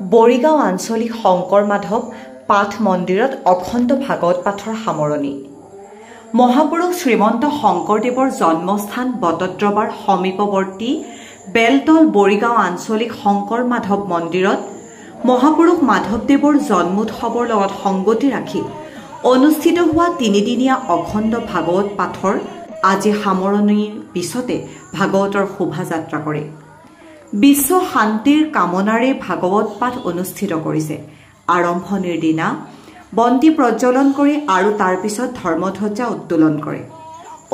বৰিগাঁও আঞ্চলিক শংকৰ মাধৱ পাঠ মন্দিৰত অখণ্ড ভাগৱত পাঠৰ সামৰণি। মহাপুৰুষ শ্ৰীমন্ত শংকৰদেৱৰ জন্মস্থান বটদ্ৰৱাৰ সমীপৱৰ্তী বেলতল বৰিগাঁও আঞ্চলিক শংকৰ মাধৱ মন্দিৰত মহাপুৰুষ মাধৱদেৱৰ জন্মোৎসৱৰ লগত সংগতি ৰাখি অনুষ্ঠিত হোৱা তিনিদিনীয়া অখণ্ড ভাগৱত পাঠৰ আজি সামৰণিৰ পিছতে ভাগৱতৰ শোভাযাত্ৰা কৰে। বিশ্ব শান্তিৰ কামনাৰে ভাগৱত পাঠ অনুষ্ঠিত কৰিছে। আৰম্ভণিৰ দিনা বন্তি প্ৰজ্বলন কৰি আৰু তাৰ পিছত ধৰ্মধ্বজা উত্তোলন কৰে।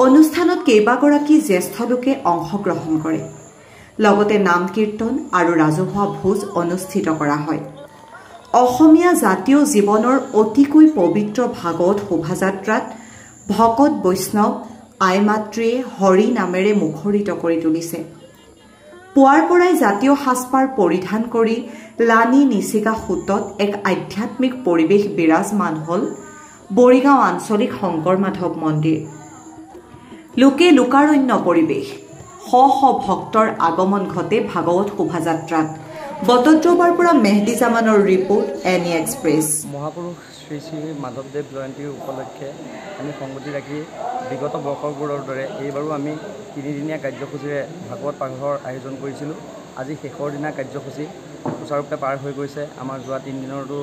অনুষ্ঠানত কেইবাগৰাকী জ্যেষ্ঠ লোকে অংশগ্ৰহণ কৰে। লগতে নাম কীৰ্তন আৰু ৰাজহুৱা ভোজ অনুষ্ঠিত কৰা হয়। অসমীয়া জাতীয় জীৱনৰ অতিকৈ পবিত্ৰ ভাগৱত শোভাযাত্ৰাত ভকত বৈষ্ণৱ আই মাতৃয়ে হৰি নামেৰে মুখৰিত কৰি তুলিছে। পুৱাৰ পৰাই জাতীয় সাজপাৰ পৰিধান কৰি লানি নিচিকা সোঁতত এক আধ্যাত্মিক পৰিৱেশ বিৰাজমান হ'ল বৰিগাঁও আঞ্চলিক শংকৰ মাধৱ মন্দিৰ। লোকে লোকাৰণ্য পৰিৱেশ, শ শ ভক্তৰ আগমন ঘটে ভাগৱত শোভাযাত্ৰাত। বটদ্ৰৱাৰ পৰা মেহদী জামানৰ ৰিপৰ্ট NE এক্সপ্ৰেছ। মহাপুৰুষ শ্ৰী শ্ৰী মাধৱদেৱ জয়ন্তীৰ উপলক্ষে আমি সংগতি ৰাখি বিগত বৰ্ষবোৰৰ দৰে এইবাৰো আমি তিনিদিনীয়া কাৰ্যসূচীৰে ভাগৱত পাঠৰ আয়োজন কৰিছিলোঁ। আজি শেষৰ দিনা কাৰ্যসূচী সুচাৰুৰূপে পাৰ হৈ গৈছে। আমাৰ যোৱা তিনিদিনৰতো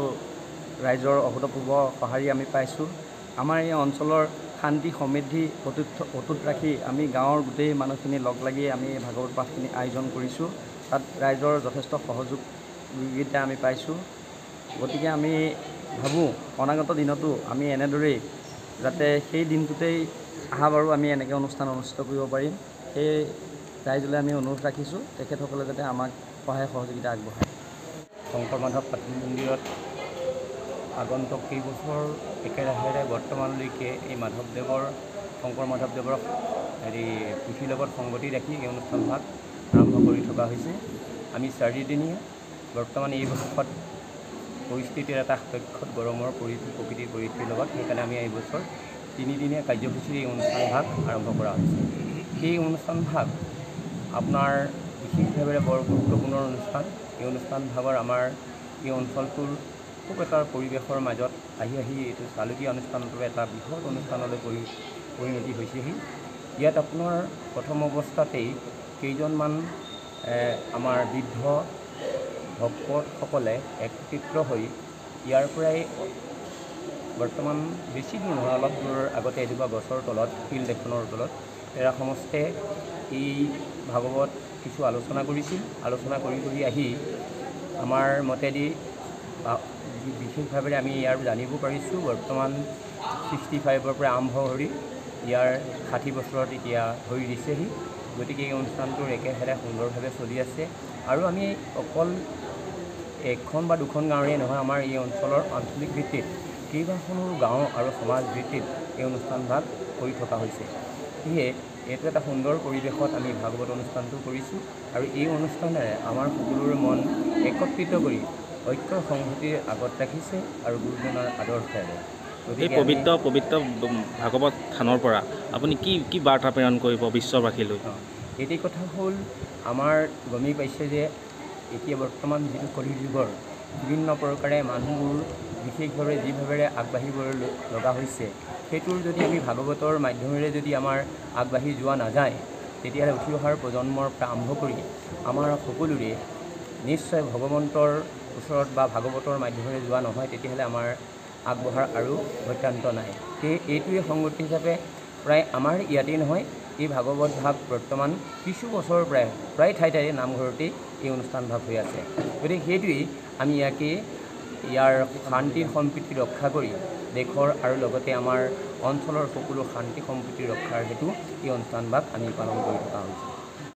ৰাইজৰ অভূতপূৰ্ব সঁহাৰি আমি পাইছোঁ। আমাৰ এই অঞ্চলৰ শান্তি সমৃদ্ধি অটুট ৰাখি আমি গাঁৱৰ গোটেই মানুহখিনি লগ লাগি আমি ভাগৱত পাঠখিনি আয়োজন কৰিছোঁ। তাত ৰাইজৰ যথেষ্ট সহযোগিতা আমি পাইছোঁ। গতিকে আমি ভাবোঁ অনাগত দিনতো আমি এনেদৰেই যাতে সেই দিনটোতেই অহাবাৰো আমি এনেকৈ অনুষ্ঠান অনুষ্ঠিত কৰিব পাৰিম, সেই ৰাইজলৈ আমি অনুৰোধ ৰাখিছোঁ তেখেতসকলে যাতে আমাক সহায় সহযোগিতা আগবঢ়ায়। শংকৰ মাধৱ পাঠ মন্দিৰত আগন্তুক কেইবছৰ একেৰাহেৰে বৰ্তমানলৈকে এই মাধৱদেৱৰ শংকৰ মাধৱদেৱৰ তিথিৰ লগত সংগতি ৰাখি এই অনুষ্ঠানভাগ আৰম্ভ কৰি থকা হৈছে। আমি চাৰিদিনীয়া বৰ্তমান এই বৰ্ষত পৰিস্থিতিৰ এটা সাপেক্ষত গৰমৰ প্ৰকৃতিৰ পৰিস্থিতিৰ লগত সেইকাৰণে আমি এই বছৰ তিনিদিনীয়া কাৰ্যসূচীৰ এই অনুষ্ঠানভাগ আৰম্ভ কৰা হৈছে। এই অনুষ্ঠানভাগ আপোনাৰ বিশেষভাৱে বৰ গুৰুত্বপূৰ্ণ অনুষ্ঠান। এই অনুষ্ঠানভাগৰ আমাৰ এই অঞ্চলটোৰ খুব এটা পৰিৱেশৰ মাজত আহি এইটো চালুকীয়া অনুষ্ঠানটো এটা বৃহৎ অনুষ্ঠানলৈ পৰিণতি হৈছেহি। ইয়াত আপোনাৰ প্ৰথম অৱস্থাতেই কেইজনমান আমাৰ বৃদ্ধ ভকতসকলে একত্ৰিত হৈ ইয়াৰ পৰাই বৰ্তমান বেছি দূৰ নহয়, অলপ দূৰৰ আগতে এজোপা গছৰ তলত ফিল্ড এখনৰ তলত এৰা সমষ্টিয়ে এই ভাগৱত কিছু আলোচনা কৰিছিল। আলোচনা কৰি আহি আমাৰ মতেদি বিশেষভাৱে আমি ইয়াৰ জানিব পাৰিছোঁ বৰ্তমান 65ৰ পৰা আৰম্ভ কৰি ইয়াৰ 60 বছৰত এতিয়া হৈ দিছেহি। গতিকে এই অনুষ্ঠানটোৰ একেবাৰে সুন্দৰভাৱে চলি আছে। আৰু আমি অকল এখন বা দুখন গাঁৱৰেই নহয়, আমাৰ এই অঞ্চলৰ আঞ্চলিক ভিত্তিত কেইবাখনো গাঁও আৰু সমাজ ভিত্তিত এই অনুষ্ঠানভাগ কৰি থকা হৈছে। সেয়ে এইটো এটা সুন্দৰ পৰিৱেশত আমি ভাগৱত অনুষ্ঠানটো কৰিছোঁ আৰু এই অনুষ্ঠানেৰে আমাৰ সকলোৰে মন একত্ৰিত কৰি ঐক্য সংহতিৰ আগত ৰাখিছে আৰু গুৰুজনাৰ আদৰ্শেৰে। এই পবিত্ৰ ভাগৱত থানৰ পৰা আপুনি কি বাৰ্তা প্ৰেৰণ কৰিব বিশ্ববাসীলৈ? এটি কথা হ'ল, আমাৰ গমেই পাইছে যে এতিয়া বৰ্তমান যিটো কলি যুগৰ বিভিন্ন প্ৰকাৰে মানুহবোৰ বিশেষভাৱে যিভাৱে আগবাঢ়িবলৈ লগা হৈছে, সেইটোৰ যদি আমি ভাগৱতৰ মাধ্যমেৰে যদি আমাৰ আগবাঢ়ি যোৱা নাযায়, তেতিয়াহ'লে উঠি অহাৰ প্ৰজন্মৰ পৰা আৰম্ভ কৰি আমাৰ সকলোৰে নিশ্চয় ভগৱন্তৰ ওচৰত বা ভাগৱতৰ মাধ্যমেৰে যোৱা নহয়, তেতিয়াহ'লে আমাৰ আগবঢ়াৰ আৰু অত্যন্ত নাই। সেয়ে এইটোৱে সংগতি হিচাপে প্ৰায় আমাৰ ইয়াতেই নহয়, এই ভাগৱত ভাগ বৰ্তমান কিছু বছৰৰ প্ৰায় ঠায়ে নামঘৰতেই এই অনুষ্ঠান ভাগ হৈ আছে। গতিকে সেইটোৱেই আমি ইয়াৰ শান্তি সম্প্ৰীতি ৰক্ষা কৰি দেশৰ আৰু লগতে আমাৰ অঞ্চলৰ সকলো শান্তি সম্প্ৰীতি ৰক্ষাৰ হেতু এই অনুষ্ঠানভাগ আমি পালন কৰি থকা হৈছে।